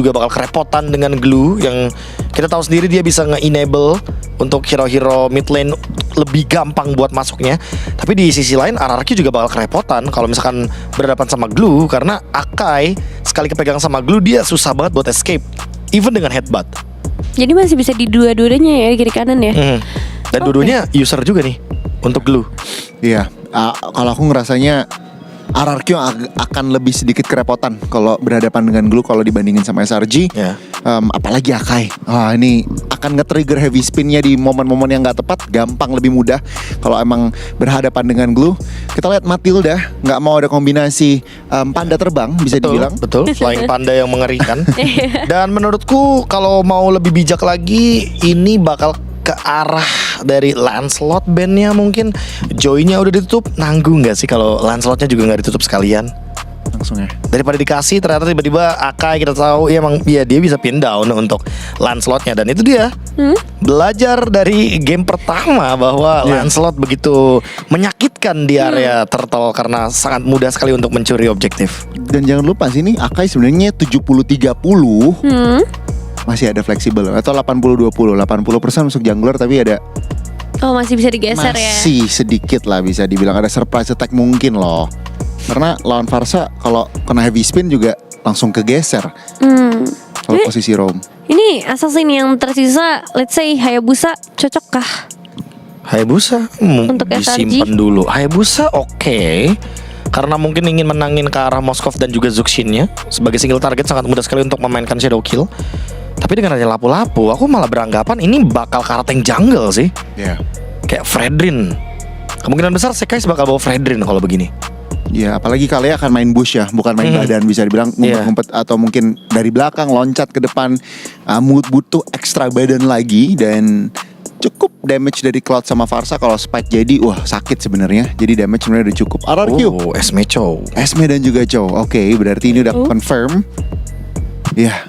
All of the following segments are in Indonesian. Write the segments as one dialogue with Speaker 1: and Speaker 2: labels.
Speaker 1: juga bakal kerepotan dengan glue yang kita tahu sendiri dia bisa nge-enable untuk hero-hero mid lane lebih gampang buat masuknya. Tapi di sisi lain RRQ juga bakal kerepotan kalau misalkan berhadapan sama glue, karena Akai sekali kepegang sama glue dia susah banget buat escape even dengan headbutt.
Speaker 2: Jadi masih bisa di dua-duanya ya, kiri kanan ya.
Speaker 1: Dan dua-duanya user juga nih untuk glue.
Speaker 3: Iya, kalau aku ngerasanya RRQ akan lebih sedikit kerepotan kalau berhadapan dengan glue kalau dibandingin sama SRG.
Speaker 1: Ya.
Speaker 3: Apalagi Akai. Wah, ini akan nge-trigger heavy spinnya di momen-momen yang gak tepat. Gampang lebih mudah kalau emang berhadapan dengan glue. Kita lihat Matilda nggak mau ada kombinasi panda terbang, bisa dibilang.
Speaker 1: Betul, selain panda yang mengerikan. Dan menurutku kalau mau lebih bijak lagi, ini bakal ke arah dari Lancelot bandnya mungkin. Joy-nya udah ditutup, nanggung gak sih kalau Lancelotnya juga gak ditutup sekalian?
Speaker 3: Langsung ya.
Speaker 1: Daripada dikasih ternyata tiba-tiba Akai kita tahu ya emang ya dia bisa pin down untuk Lancelotnya. Dan itu dia belajar dari game pertama bahwa Lancelot begitu menyakitkan di area turtle karena sangat mudah sekali untuk mencuri objektif.
Speaker 3: Dan jangan lupa sini Akai sebenarnya 70-30 masih ada fleksibel atau 80-20. 80% masuk jungler tapi ada
Speaker 2: masih bisa digeser ya.
Speaker 3: masih sedikit lah bisa dibilang ada surprise attack mungkin loh. Karena lawan Farsa kalau kena heavy spin juga langsung kegeser. Kalau posisi roam.
Speaker 2: Ini assassin yang tersisa, let's say Hayabusa, cocokkah?
Speaker 1: Hayabusa
Speaker 2: Untuk
Speaker 1: disimpan
Speaker 2: SRG?
Speaker 1: dulu. Hayabusa oke. Karena mungkin ingin menangin ke arah Moskov dan juga Zuxinnya. Sebagai single target sangat mudah sekali untuk memainkan shadow kill. Tapi dengan adanya lapu-lapu, aku malah beranggapan ini bakal ke arah tank jungle sih.
Speaker 3: Ya.
Speaker 1: Kayak Fredrin. Kemungkinan besar Sekais bakal bawa Fredrin kalau begini.
Speaker 3: Ya, apalagi Kalea akan main bush ya, bukan main badan, bisa dibilang ngumpet-ngumpet atau mungkin dari belakang loncat ke depan. Butuh ekstra badan lagi dan cukup damage dari Cloud sama Farsa. Kalau spike jadi wah sakit sebenarnya. Jadi damage sebenarnya udah cukup. RRQ,
Speaker 1: Esme Chow.
Speaker 3: Esme dan juga Chow. Oke, berarti ini udah confirm. Ya,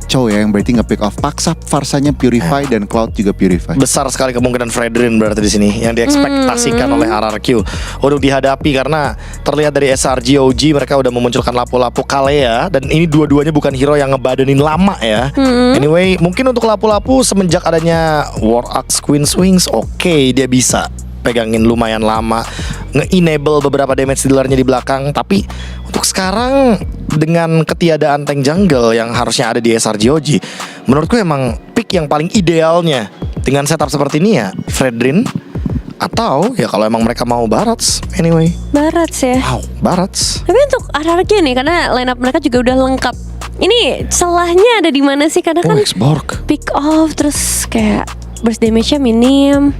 Speaker 3: Chow ya yang berarti nge-pick off. Paksa Farsanya Purify dan Cloud juga Purify.
Speaker 1: Besar sekali kemungkinan Fredrin berarti di sini yang diekspektasikan oleh RRQ untuk dihadapi, karena terlihat dari SRG OG mereka udah memunculkan lapu-lapu Kalea dan ini dua-duanya bukan hero yang ngebadenin lama ya. Anyway, mungkin untuk lapu-lapu semenjak adanya War Axe Queen's Wings, oke, dia bisa pegangin lumayan lama, nge-enable beberapa damage dealernya di belakang. Tapi untuk sekarang dengan ketiadaan tank jungle yang harusnya ada di SRGOG, menurutku emang pick yang paling idealnya dengan setup seperti ini ya Fredrin, atau ya kalau emang mereka mau Barats. Anyway,
Speaker 2: Barats ya.
Speaker 1: wow, Barats.
Speaker 2: Tapi untuk RRQ nih, karena line up mereka juga udah lengkap. Ini celahnya ada di mana sih? Karena kan
Speaker 1: Xborg
Speaker 2: pick off terus kayak burst damage-nya minim.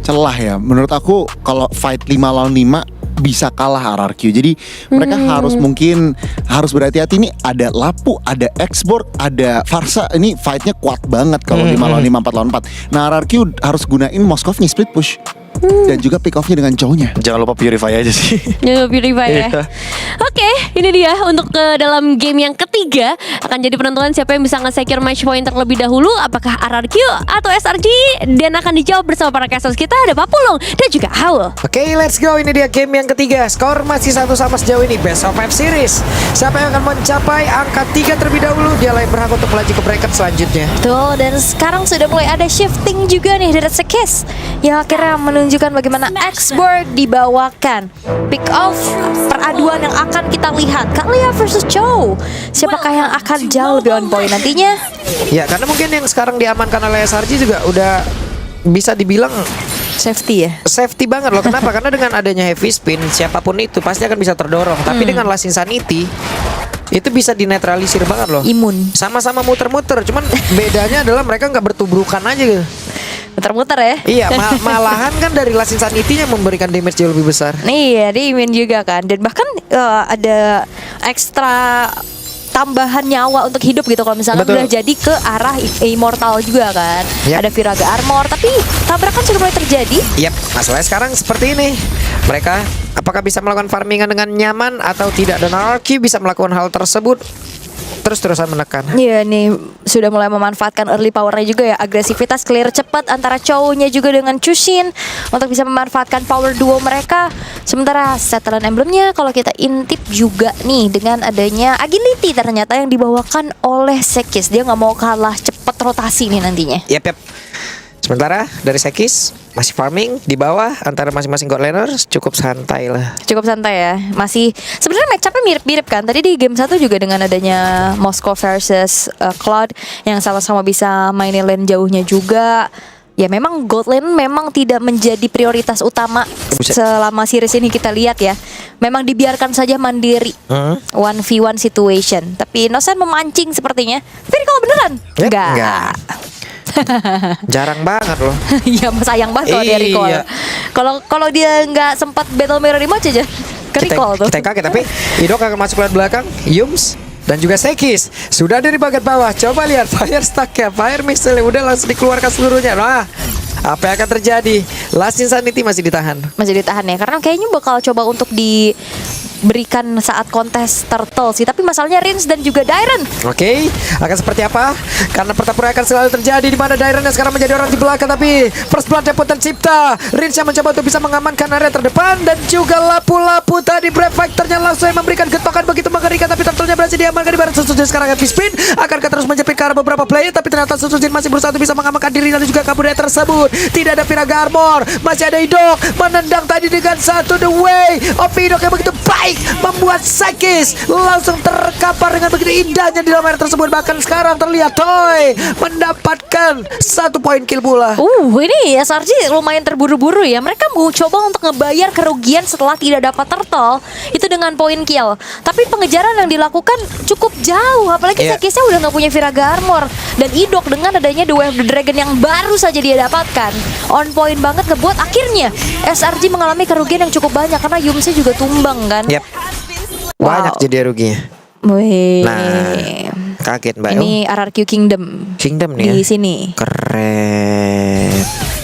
Speaker 3: Celah ya, menurut aku kalau fight 5 lawan 5 bisa kalah RRQ. Jadi mereka harus berhati-hati. Ini ada Lapu, ada Xborg, ada Farsa. Ini fightnya kuat banget kalau 5 lawan 5, 4 lawan 4. Nah RRQ harus gunain Moskovnya split push dan juga pick offnya dengan Chow-nya.
Speaker 1: Jangan lupa Purify aja sih.
Speaker 2: Ya, Purify ya. Oke, ini dia untuk ke dalam game yang ketiga akan jadi penentuan siapa yang bisa nge-secure match point terlebih dahulu, apakah RRQ atau SRG, dan akan dijawab bersama para casters kita, ada Pak Pulung dan juga Haul.
Speaker 4: Oke, let's go. Ini dia game yang ketiga. Skor masih 1 sama sejauh ini. Best of 5 series. Siapa yang akan mencapai angka 3 terlebih dahulu, dia layak berhak untuk melaju ke bracket selanjutnya.
Speaker 5: Betul, dan sekarang sudah mulai ada shifting juga nih dari Sekes yang akhirnya menunjukkan bagaimana Xborg dibawakan. Pick off peraduan yang akan kita lihat, Kalea versus Chow. Siapakah yang akan jauh lebih on point nantinya?
Speaker 4: Ya, karena mungkin yang sekarang diamankan oleh SRG juga udah bisa dibilang
Speaker 5: Safety ya.
Speaker 4: safety banget loh. Kenapa? Karena dengan adanya heavy spin, siapapun itu pasti akan bisa terdorong. Tapi dengan Last Insanity itu bisa dinetralisir banget loh.
Speaker 5: Imun.
Speaker 4: Sama-sama muter-muter, cuman bedanya adalah mereka nggak bertubrukan aja gitu.
Speaker 5: Muter-muter ya.
Speaker 4: Iya, malahan kan dari Last Insanity-nya memberikan damage jauh lebih besar.
Speaker 5: Iya, dia imun juga kan. Dan bahkan ada ekstra tambahan nyawa untuk hidup gitu kalau misalnya
Speaker 4: Betul.
Speaker 5: udah jadi ke arah immortal juga kan.
Speaker 4: Yap.
Speaker 5: Ada Viraga Armor, tapi tabrakan sudah mulai terjadi.
Speaker 4: Yap, masalahnya sekarang seperti ini. Mereka apakah bisa melakukan farmingan dengan nyaman atau tidak, dan RRQ bisa melakukan hal tersebut terus-terusan menekan.
Speaker 5: Iya nih sudah mulai memanfaatkan early powernya juga ya. Agresivitas clear cepat antara cowoknya juga dengan Chushin untuk bisa memanfaatkan power duo mereka. Sementara setelan emblemnya kalau kita intip juga nih dengan adanya agility ternyata yang dibawakan oleh Sekis. Dia nggak mau kalah cepat rotasi nih nantinya.
Speaker 4: Yap. Sementara dari Sekis masih farming di bawah antara masing-masing god laners, cukup santai lah.
Speaker 5: Cukup santai ya. Masih sebenarnya match-up-nya mirip-mirip kan. Tadi di game 1 juga dengan adanya Moskov versus Cloud yang sama-sama bisa mainin lane jauhnya juga. Ya memang gold lane memang tidak menjadi prioritas utama selama series ini kita lihat ya. Memang dibiarkan saja mandiri 1v1 situation. Tapi Innocent memancing sepertinya. Tapi kalau beneran?
Speaker 4: Yep,
Speaker 5: Enggak.
Speaker 4: enggak. Jarang banget loh.
Speaker 5: Iya sayang banget kalau dia
Speaker 4: Iya.
Speaker 5: recall. Kalau dia nggak sempat battle mirror rematch aja ke recall tuh.
Speaker 4: Kita kaget tapi Idok akan masuk lane belakang. Yums dan juga Sekis sudah dari bagian bawah. Coba lihat fire stack ya, fire missile udah langsung dikeluarkan seluruhnya. Nah, apa yang akan terjadi? Last Insanity masih ditahan.
Speaker 5: Masih ditahan ya karena kayaknya bakal coba untuk diberikan saat kontes turtle sih. Tapi masalahnya Rins dan juga Dairen.
Speaker 4: Oke, akan seperti apa? Karena pertempuran akan selalu terjadi di mana Dairen yang sekarang menjadi orang di belakang, tapi first blood pun tercipta. Rins yang mencoba untuk bisa mengamankan area terdepan dan juga lapu-lapu tadi Brave Fighter-nya langsung yang memberikan getokan begitu mengerikan, tapi turtle-nya berhasil diamankan di barat Susujin. Sekarang heavy spin akankah terus menjepit ke arah beberapa player, tapi ternyata Susujin masih berusaha untuk bisa mengamankan diri dan juga kabur dari tersebut. Tidak ada Piraga Armor, masih ada Idok menendang tadi dengan satu the way of Idok yang begitu baik membuat Sekis langsung terkapar dengan begitu indahnya di dalam area tersebut. Bahkan sekarang terlihat Toy mendapatkan 1 poin kill pula.
Speaker 5: Ini SRG lumayan terburu-buru ya. Mereka mau coba untuk ngebayar kerugian setelah tidak dapat turtle itu dengan poin kill. Tapi pengejaran yang dilakukan cukup jauh. Apalagi Sekisnya udah nggak punya Viraga Armor dan Idok dengan adanya The Way of the Dragon yang baru saja dia dapatkan. On point banget ngebuat akhirnya SRG mengalami kerugian yang cukup banyak karena Yumsnya juga tumbang kan.
Speaker 4: Yap. Banyak jadi ruginya.
Speaker 5: Wih.
Speaker 4: Nah, kaget Mbak.
Speaker 5: Ini RRQ Kingdom.
Speaker 4: Kingdom nih
Speaker 5: di
Speaker 4: ya.
Speaker 5: sini.
Speaker 4: Keren.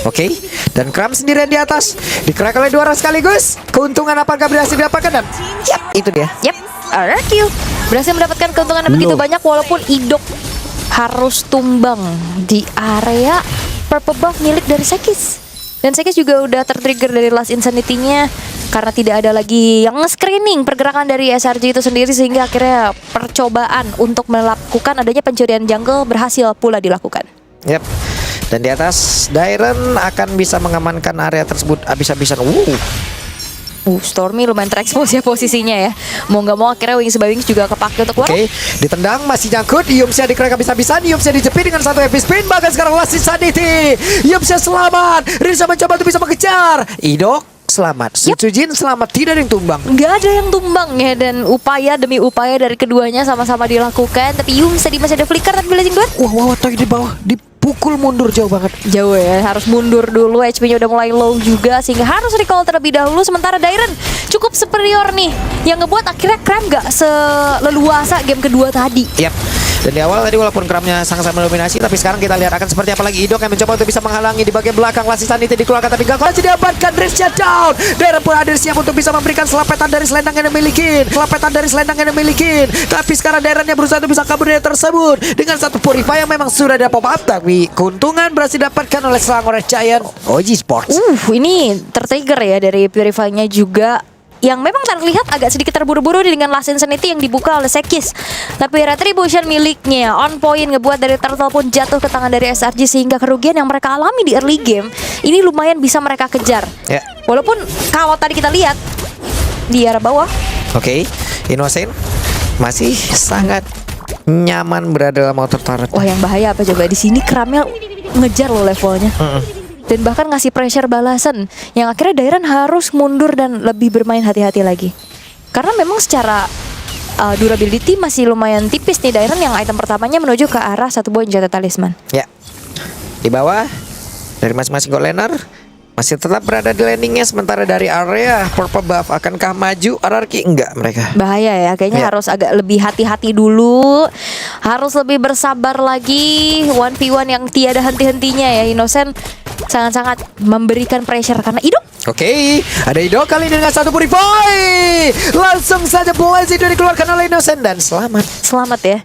Speaker 4: Oke, dan Kram sendirian di atas dikerek oleh 2 orang sekaligus. Keuntungan apakah berhasil didapatkan? Dan yap, itu dia.
Speaker 5: Yap, RRQ berhasil mendapatkan keuntungan yang begitu banyak walaupun Idok harus tumbang di area purple buff milik dari Sekis. Dan Sekis juga udah tertrigger dari Last Insanity-nya karena tidak ada lagi yang nge-screening pergerakan dari SRG itu sendiri, sehingga akhirnya percobaan untuk melakukan adanya pencurian jungle berhasil pula dilakukan.
Speaker 4: Yap. Dan di atas Dairen akan bisa mengamankan area tersebut habis-habisan.
Speaker 5: Stormy lumayan terekspos ya posisinya ya. Mau nggak mau akhirnya Wings by Wings juga kepake untuk keluar.
Speaker 4: Oke, ditendang masih nyangkut. Yumsya dikerek habis-habisan. Yumsya dijepit dengan 1 heavy spin. Bahkan sekarang Last Insanity. Yumsya selamat. Risa mencoba untuk bisa mengejar. Idok selamat. Susujin selamat. Tidak ada yang tumbang.
Speaker 5: Nggak ada yang tumbang ya. Dan upaya demi upaya dari keduanya sama-sama dilakukan. Tapi Yumsya masih ada flicker tapi Blazing Duet.
Speaker 4: Wah, Toy di bawah. Dipukul mundur jauh banget.
Speaker 5: Jauh ya, harus mundur dulu. HP-nya udah mulai low juga sehingga harus recall terlebih dahulu. Sementara Dairen cukup superior nih, yang ngebuat akhirnya Kram gak seleluasa game kedua tadi.
Speaker 4: Yap. Dan di awal tadi walaupun Kramnya sangat-sangat mendominasi, tapi sekarang kita lihat akan seperti apa lagi. Idok yang mencoba untuk bisa menghalangi di bagian belakang. Last Insanity dikeluarkan tapi gak masih didapatkan. Dresnya down. Dairen pun hadir siap untuk bisa memberikan selapetan dari selendang yang dimiliki. Tapi sekarang Dairennya berusaha untuk bisa kabur dari tersebut dengan 1 Purify yang memang sudah ada pop up, tapi keuntungan berhasil didapatkan oleh seorang orang Giant OG Sports.
Speaker 5: Ini tertrigger ya dari Purify-nya juga, yang memang terlihat agak sedikit terburu-buru dengan Last Insanity yang dibuka oleh Sekis. Tapi Retribution miliknya on point ngebuat dari Turtle pun jatuh ke tangan dari SRG, sehingga kerugian yang mereka alami di early game ini lumayan bisa mereka kejar. Walaupun kalau tadi kita lihat di arah bawah.
Speaker 4: Oke, Innocent masih sangat nyaman berada dalam outer turret.
Speaker 5: Wah, yang bahaya apa coba di sini? Kramnya ngejar loh levelnya. Dan bahkan ngasih pressure balasan yang akhirnya Dairen harus mundur dan lebih bermain hati-hati lagi. Karena memang secara durability masih lumayan tipis nih Dairen, yang item pertamanya menuju ke arah 1 buah Jatuh Talisman.
Speaker 4: Ya. Di bawah dari masing-masing gold laner masih tetap berada di landingnya, sementara dari area purple buff akankah maju RRQ? Enggak, mereka
Speaker 5: bahaya ya, kayaknya harus agak lebih hati-hati dulu, harus lebih bersabar lagi. 1v1 yang tiada henti-hentinya ya. Innocent sangat-sangat memberikan pressure karena Idok.
Speaker 4: Oke, ada Idok kali ini dengan 1 Purify. Langsung saja Blaze itu dikeluarkan oleh Innocent dan selamat.
Speaker 5: Selamat ya.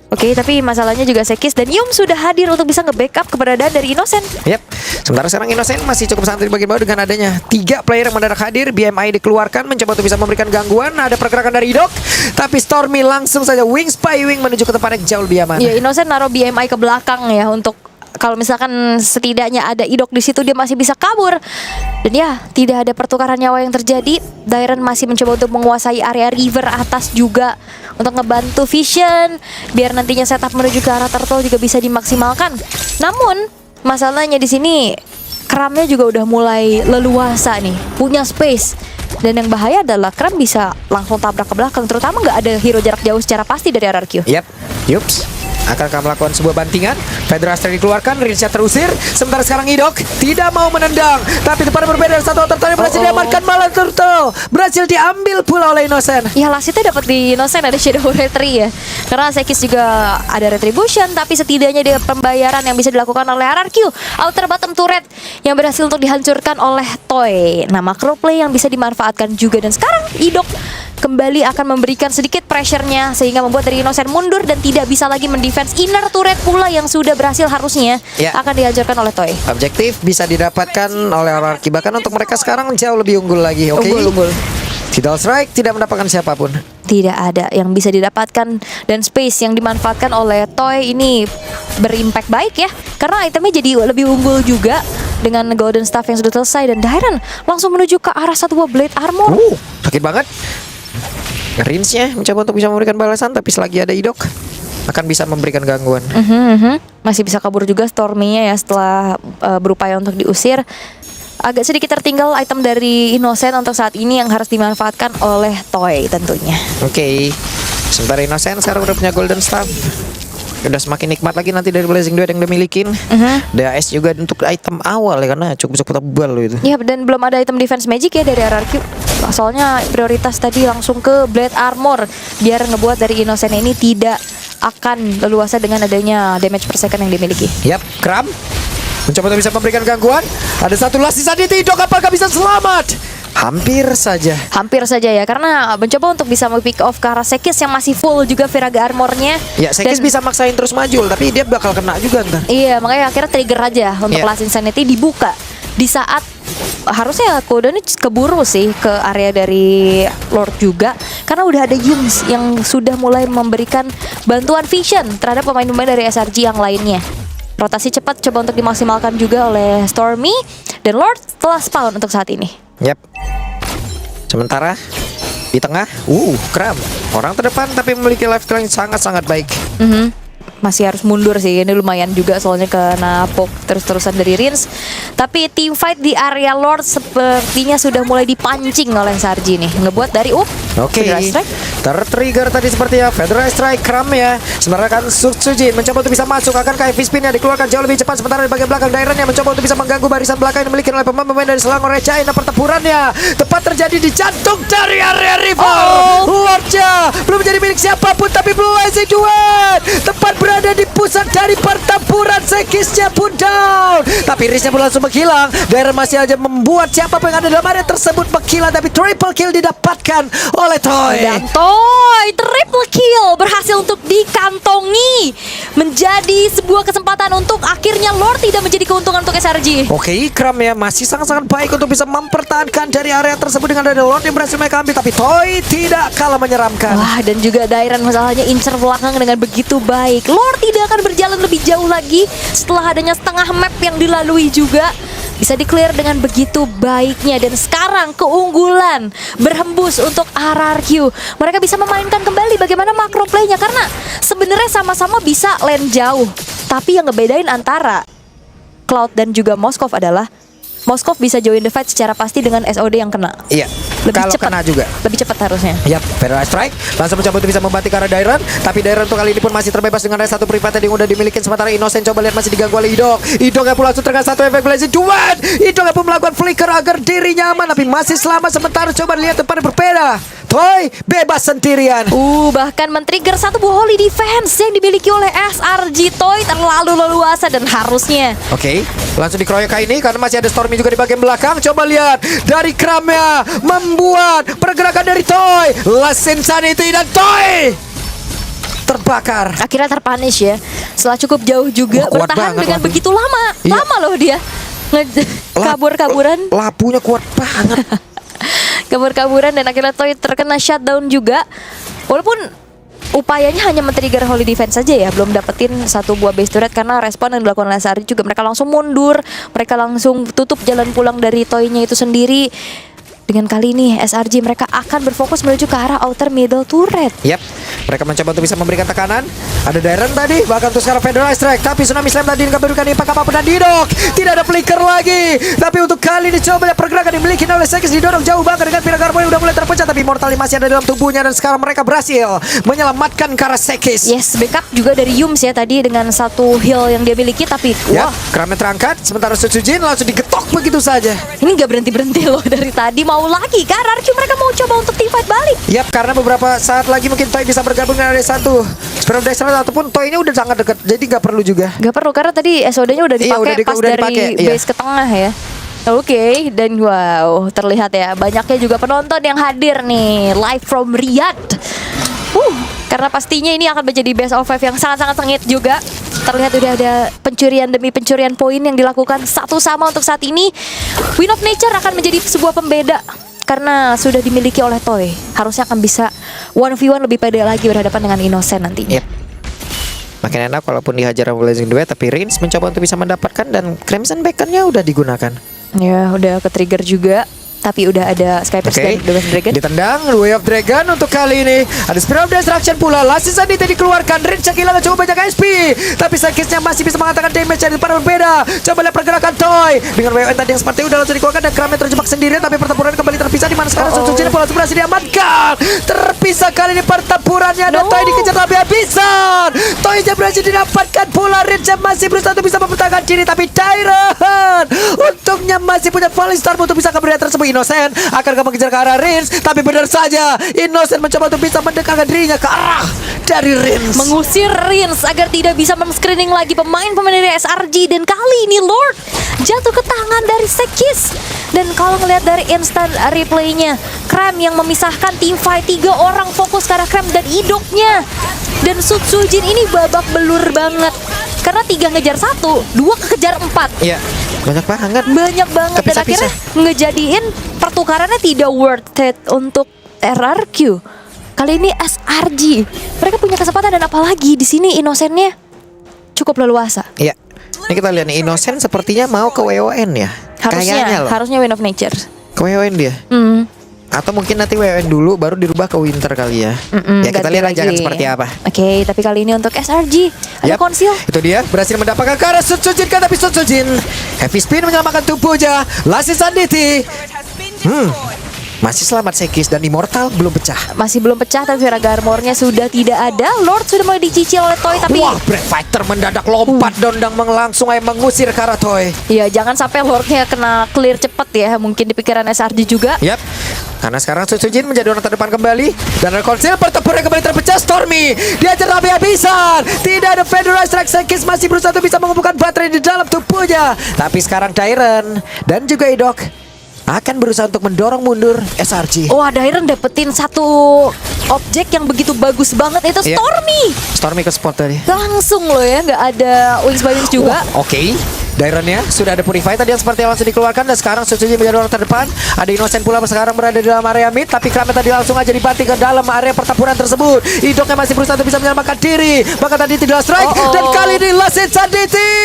Speaker 5: Oke, tapi masalahnya juga Sekis dan Yum sudah hadir untuk bisa nge-backup keberadaan dari Innocent.
Speaker 4: Yep. Sementara sekarang Innocent masih cukup santai di bagian bawah dengan adanya 3 player yang mendadak hadir. BMI dikeluarkan mencoba untuk bisa memberikan gangguan. Ada pergerakan dari Idok, tapi Stormy langsung saja wing spy wing menuju ke tempat yang jauh lebih aman.
Speaker 5: Ya, Innocent naruh BMI ke belakang ya untuk kalau misalkan setidaknya ada Idok di situ dia masih bisa kabur. Dan ya, tidak ada pertukaran nyawa yang terjadi. Dairon masih mencoba untuk menguasai area river atas juga untuk ngebantu Vision biar nantinya setup menuju ke arah turtle juga bisa dimaksimalkan. Namun, masalahnya di sini Kramnya juga udah mulai leluasa nih, punya space. Dan yang bahaya adalah Kram bisa langsung tabrak ke belakang, terutama nggak ada hero jarak jauh secara pasti dari RRQ.
Speaker 4: Yap, yups. Akankah melakukan sebuah bantingan? Fedra Astra dikeluarkan, Rinsha terusir. Sementara sekarang Idok tidak mau menendang, tapi tempatnya berbeda. Satu outer berhasil diamankan, malah turtle berhasil diambil pula oleh Innocent.
Speaker 5: Ya lasitnya dapat di Innocent ada Shadow Retry ya. Karena Sekis juga ada Retribution, tapi setidaknya ada pembayaran yang bisa dilakukan oleh RRQ. Outer bottom turret yang berhasil untuk dihancurkan oleh Toy. Nah, macro play yang bisa dimanfaatkan juga. Dan sekarang Idok kembali akan memberikan sedikit pressure-nya sehingga membuat dari Innocent mundur dan tidak bisa lagi mendefense inner turret pula yang sudah berhasil harusnya akan dihancurkan oleh Toy.
Speaker 4: Objektif bisa didapatkan oleh RRQ, bahkan untuk mereka sekarang jauh lebih unggul lagi. Oke.
Speaker 5: Unggul.
Speaker 4: Tidal Strike tidak mendapatkan siapapun.
Speaker 5: Tidak ada yang bisa didapatkan dan space yang dimanfaatkan oleh Toy ini berimpact baik ya. Karena itemnya jadi lebih unggul juga dengan Golden Staff yang sudah selesai. Dan Dairon langsung menuju ke arah satu buah Blade Armor.
Speaker 4: Sakit banget. Rinsnya mencoba untuk bisa memberikan balasan, tapi selagi ada Idok akan bisa memberikan gangguan.
Speaker 5: Masih bisa kabur juga Stormy-nya ya setelah berupaya untuk diusir. Agak sedikit tertinggal item dari Innocent untuk saat ini yang harus dimanfaatkan oleh Toy tentunya.
Speaker 4: Oke. Sementara Innocent sekarang udah punya Golden Staff. Udah semakin nikmat lagi nanti dari Blazing Duet yang dia milikin. DAS juga untuk item awal ya, karena cukup tebal loh itu.
Speaker 5: Ya, dan belum ada item defense magic ya dari RRQ. Soalnya prioritas tadi langsung ke Blade Armor biar ngebuat dari Innocent ini tidak akan leluasa dengan adanya damage per second yang dimiliki.
Speaker 4: Yap, Kram mencoba untuk bisa memberikan gangguan. Ada satu last sisa di Idok, apakah bisa selamat? Hampir saja
Speaker 5: Ya, karena mencoba untuk bisa pick off ke arah Sekis yang masih full juga Viraga armornya.
Speaker 4: Ya, Sekis bisa maksain terus maju, tapi dia bakal kena juga ntar.
Speaker 5: Iya, makanya akhirnya trigger aja untuk Last Insanity dibuka di saat harusnya Koda ini keburu sih ke area dari Lord juga, karena udah ada Yums yang sudah mulai memberikan bantuan vision terhadap pemain-pemain dari SRG yang lainnya. Rotasi cepat coba untuk dimaksimalkan juga oleh Stormy, dan Lord telah spawn untuk saat ini.
Speaker 4: Yap. Sementara di tengah, Kram orang terdepan tapi memiliki lifestyle yang sangat-sangat baik.
Speaker 5: Masih harus mundur sih, ini lumayan juga soalnya kena poke terus-terusan dari Rins. Tapi team fight di area Lord sepertinya sudah mulai dipancing oleh Sarji nih, ngebuat dari Fedra Strike.
Speaker 4: Tertrigger tadi seperti ya Fedra Strike Kram ya. Sementara kan Sujin mencoba untuk bisa masuk, akankah heavy spin-nya dikeluarkan jauh lebih cepat. Sementara di bagian belakang Dairon yang mencoba untuk bisa mengganggu barisan belakang yang dimiliki oleh pemain-pemain dari Selangor China. Pertempurannya tepat terjadi di jantung dari area rival. Lordnya belum menjadi milik siapapun, tapi Blazing Duet tepat berada di pusat dari pertempuran. Sekisnya pun down, tapi Rinsnya pun langsung menghilang. Dairon masih aja membuat siapapun yang ada dalam area tersebut menghilang, tapi triple kill didapatkan oleh Toy.
Speaker 5: Dan Toy triple kill berhasil untuk dikantongi, menjadi sebuah kesempatan untuk akhirnya Lord tidak menjadi keuntungan untuk SRG.
Speaker 4: Oke, Kram ya masih sangat-sangat baik untuk bisa mempertahankan dari area tersebut dengan ada Lord yang berhasil mereka ambil, tapi Toy tidak kalah menyeramkan.
Speaker 5: Wah, dan juga Dairon masalahnya incer belakang dengan begitu baik. Lord tidak akan berjalan lebih jauh lagi setelah adanya setengah map yang dilalui juga. Bisa di-clear dengan begitu baiknya. Dan sekarang keunggulan berhembus untuk RRQ. Mereka bisa memainkan kembali bagaimana macro play-nya, karena sebenarnya sama-sama bisa lane jauh. Tapi yang ngebedain antara Cloud dan juga Moskov adalah Moskov bisa join the fight secara pasti dengan SOD yang kena.
Speaker 4: Iya,
Speaker 5: lebih
Speaker 4: kalau
Speaker 5: cepat
Speaker 4: kena juga.
Speaker 5: Lebih cepat harusnya.
Speaker 4: Yap, Fedra Strike langsung mencoba untuk bisa membanting ke arah Dairon, tapi Dairon untuk kali ini pun masih terbebas dengan satu private yang udah dimiliki. Sementara Innocent coba lihat masih diganggu oleh Idok. Idok pun langsung terkena satu efek Blazing Duet. Idok pun melakukan flicker agar dirinya aman, tapi masih selamat. Sementara coba lihat tempat berbeda. Toy bebas sendirian.
Speaker 5: Bahkan men-trigger satu buah holy defense yang dimiliki oleh SRG. Toy terlalu leluasa dan harusnya.
Speaker 4: Oke, langsung dikeroyok kali ini karena masih ada Stormy juga di bagian belakang. Coba lihat dari Kramnya membuat pergerakan dari Toy. Last Insanity dan Toy terbakar.
Speaker 5: Akhirnya terpunish ya. Setelah cukup jauh juga
Speaker 4: Wah, kuat
Speaker 5: bertahan
Speaker 4: banget
Speaker 5: dengan
Speaker 4: lapu.
Speaker 5: begitu lama.
Speaker 4: Iya.
Speaker 5: Lama loh dia. Kabur-kaburan.
Speaker 4: Lapunya kuat banget.
Speaker 5: Kabur-kaburan dan akhirnya Toy terkena shutdown juga. Walaupun upayanya hanya men-trigger Holy Defense saja ya, belum dapetin satu buah base turret karena respon yang dilakukan oleh SRG juga mereka langsung mundur, mereka langsung tutup jalan pulang dari Toy-nya itu sendiri. Dengan kali ini SRG mereka akan berfokus menuju ke arah outer middle turret.
Speaker 4: Yap, mereka mencoba untuk bisa memberikan tekanan. Ada Darren tadi, bahkan untuk sekarang Federal Strike. Tapi Tsunami Slam tadi memberikan impact apapun dan Didok. Tidak ada flicker lagi. Tapi untuk kali ini coba lihat pergerakan dimiliki oleh Sekis, didorong jauh banget dengan Pira Garbo yang udah mulai terpecah. Tapi Mortal masih ada dalam tubuhnya dan sekarang mereka berhasil menyelamatkan ke arah Sekis.
Speaker 5: Yes, backup juga dari Yums ya tadi dengan satu heal yang dia miliki. Tapi
Speaker 4: Yap,
Speaker 5: wah,
Speaker 4: Kramet terangkat. Sementara Sutsujin langsung digetok begitu saja.
Speaker 5: ini gak berhenti-berhenti loh dari tadi. Mau lagi kan RRQ mereka mau coba untuk team fight balik.
Speaker 4: Yap, karena beberapa saat lagi mungkin Toy bisa bergabung dengan ada satu Spirit of Destiny ataupun Toy ini udah sangat dekat. Jadi nggak perlu juga.
Speaker 5: Gak perlu karena tadi SOD-nya udah
Speaker 4: Iya,
Speaker 5: dipakai pas
Speaker 4: udah
Speaker 5: dari
Speaker 4: dipakai, iya.
Speaker 5: base ke tengah ya. Oke, dan wow, terlihat ya banyaknya juga penonton yang hadir nih live from Riyadh. Karena pastinya ini akan menjadi best of 5 yang sangat-sangat sengit juga. Terlihat udah ada pencurian demi pencurian poin yang dilakukan satu sama untuk saat ini. Wind of Nature akan menjadi sebuah pembeda karena sudah dimiliki oleh Toy. Harusnya akan bisa 1v1 lebih pede lagi berhadapan dengan Innocent nantinya.
Speaker 4: Yep. Makin enak walaupun dihajar sama Blazing Duet, tapi Rins mencoba untuk bisa mendapatkan dan Crimson Beacon-nya udah digunakan.
Speaker 5: Ya, udah ke-trigger juga. Tapi udah ada Skypers dan The West Dragon.
Speaker 4: Ditendang Way of Dragon untuk kali ini. Ada Spirit of Destruction pula. Last Season itu dikeluarkan. Rinch yang kehilangan cukup banyak SP. Tapi Sekisnya masih bisa mengatakan damage yang para berbeda. Coba lihat pergerakan Toy. Dengan WN tadi yang seperti udah langsung dikeluarkan. Dan Kramet terjebak sendirian. Tapi pertempuran kembali terpisah. Dimana sekarang Sutsujin pula berhasil diamankan. Terpisah kali ini pertempurannya. Dan Toy dikejar habis-habisan. Toy yang berhasil didapatkan pula. Rinch yang masih berusaha untuk bisa mempertahankan diri. Tapi Tyron untungnya masih punya Falling Star untuk bisa keberanian tersebut. Innocent akan mengejar ke arah Rins. Tapi benar saja Innocent mencoba untuk bisa mendekatkan dirinya ke arah dari Rins.
Speaker 5: Mengusir Rins agar tidak bisa men-screening lagi pemain-pemain dari SRG. Dan kali ini Lord jatuh ke tangan dari Sekis. Dan kalau ngelihat dari instant replaynya, Krem yang memisahkan tim fight 3 orang fokus ke arah Krem dan Idoknya. Dan Sutsujin ini babak belur banget karena 3 ngejar 1, 2 kejar 4.
Speaker 4: Iya, banyak banget.
Speaker 5: Banyak banget. Dan akhirnya ngejadiin pertukarannya tidak worth it untuk RRQ. Kali ini SRG mereka punya kesempatan dan apalagi di sini Innocent-nya cukup leluasa.
Speaker 4: Iya. Ini kita lihat nih, Innocent sepertinya mau ke WON ya. Kayaknya loh.
Speaker 5: Harusnya Wind of Nature.
Speaker 4: Ke WON dia. Atau mungkin nanti WON dulu baru dirubah ke Winter kali ya. Ya kita
Speaker 5: ganti
Speaker 4: lihat aja
Speaker 5: lagi.
Speaker 4: kan seperti apa.
Speaker 5: Oke, tapi kali ini untuk SRG ada
Speaker 4: Yap,
Speaker 5: konsil.
Speaker 4: itu dia berhasil mendapatkan ke arah Sutsujin kan, tapi Sutsujin heavy spin menyelamatkan tubuhnya. Lasi Sanditi masih selamat Sekis dan Immortal belum pecah.
Speaker 5: Masih belum pecah tapi Vera Garmornya sudah tidak ada. Lord sudah mulai dicicil oleh Toy tapi
Speaker 4: Wah, Breath Fighter mendadak lompat dondang langsung aja mengusir ke arah Toy.
Speaker 5: ya jangan sampai Lordnya kena clear cepet ya. Mungkin di pikiran SRG juga.
Speaker 4: Yap. Karena sekarang Sutsujin menjadi orang terdepan kembali. Dan ada konsil pertempuran kembali terpecah. Stormy diajar habis-habisan. Tidak ada Federal Strike. Sekis masih berusaha untuk bisa mengumpulkan baterai di dalam tubuhnya. Tapi sekarang Tyron dan juga Idok akan berusaha untuk mendorong mundur SRG.
Speaker 5: Wah, Dairon dapetin satu objek yang begitu bagus banget. Itu
Speaker 4: Iya.
Speaker 5: Stormy.
Speaker 4: Stormy ke spot tadi.
Speaker 5: Langsung loh ya, nggak ada Wings by Wings juga.
Speaker 4: Oke. Daironnya sudah ada Purify tadi yang seperti yang langsung dikeluarkan. Dan sekarang Sutsujin menjadi orang terdepan. Ada Innocent pula sekarang berada di dalam area mid. Tapi Kramet tadi langsung aja dibanting ke dalam area pertempuran tersebut. Idoknya masih berusaha untuk bisa menyelamatkan diri. Bahkan tadi tidak strike. Dan kali ini Lasit Sanditi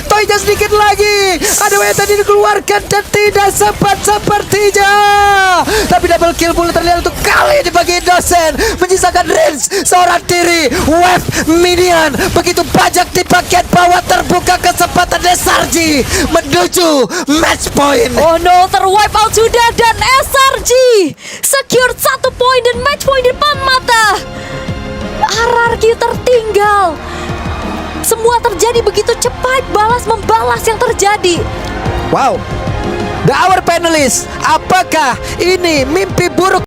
Speaker 4: Toynya sedikit lagi. Ada yang tadi dikeluarkan dan tidak sempat sepertinya. Tapi double kill pula terlihat untuk kali ini bagi Innocent. Menyisakan Rins seorang diri. Wave minion begitu banyak di bagian bawah. Terbuka kesempatan SRG menuju match point.
Speaker 5: Oh no, terwipe out sudah dan SRG secured 1 poin dan match point di depan mata. RRQ tertinggal. Semua terjadi begitu cepat, balas membalas yang terjadi.
Speaker 4: Wow. The Our Panelist, apakah ini mimpi buruk